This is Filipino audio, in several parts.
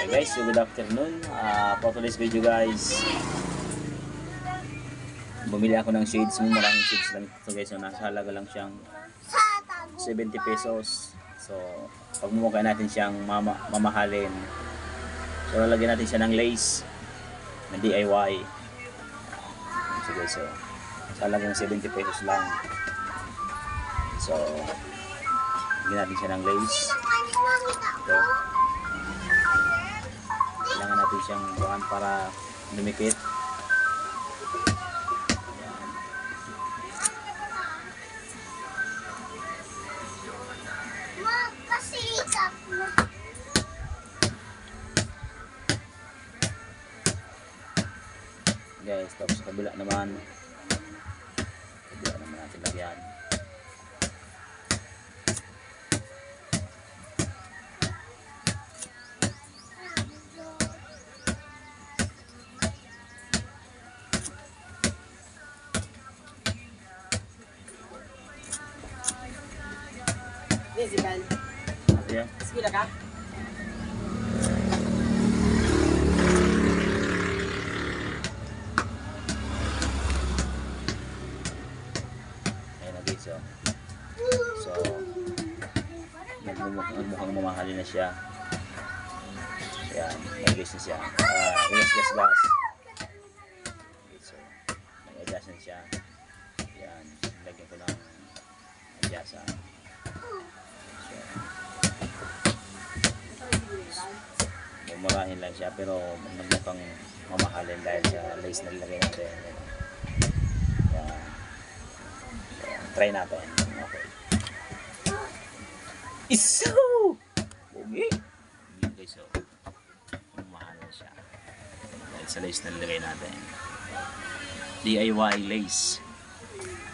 Hey guys, so good afternoon. For today's video guys, bumili ako ng shades mo. Maraming shades lang ito guys. So nasa halaga lang siyang 70 pesos. So pag mumukha natin siyang mamahalin, so lalagyan natin siya ng lace na DIY. So guys, so sa halagang 70 pesos lang. So lagyan natin siya ng lace. So kailangan natin siyang buwan para lumikit. Guys, tapos sa kabila naman natin lagyan. Busy man. Yeah. Sila ka? Ayan na guys, oh. So mukhang mamahalin na siya. Ayan, nag-gas na siya. Gas. Okay, so nag-gas na siya. Ayan, lagyan ko ng adyasan. Mumurahin lang siya pero mukhang mamahalin dahil sa lace na nilagay natin. Ayan. Try natin. Okay. Iso! Bugi! Okay, so mamahalin siya dahil sa lace na nilagay natin. DIY lace.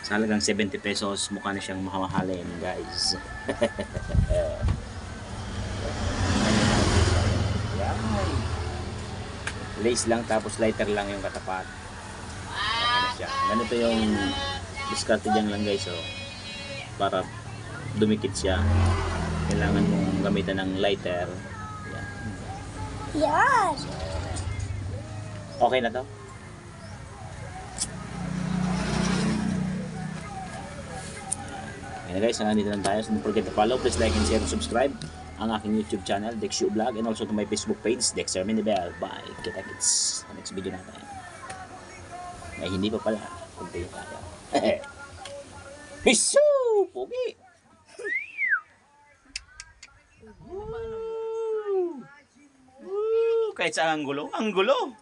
Sa halagang 70 pesos, mukha na siyang mamahalin, guys. Lace lang tapos lighter lang yung katapat. Ayan na siya. Ganito yung diskarte dyan lang guys, oh. Para dumikit siya kailangan mong gamitan ng lighter. Ayan. Yan! So, okay na to? Ayan na guys, nandito lang tayo. So don't forget to follow, please like and share and subscribe ang aking YouTube channel, Dexio Vlog, and also to my Facebook page, Dexter Minibel. Bye! Kita-kits sa next video natin. Ay, hindi pa pala. Kunti tayo. Piso! Pogi! Kahit sa anggulo. Anggulo!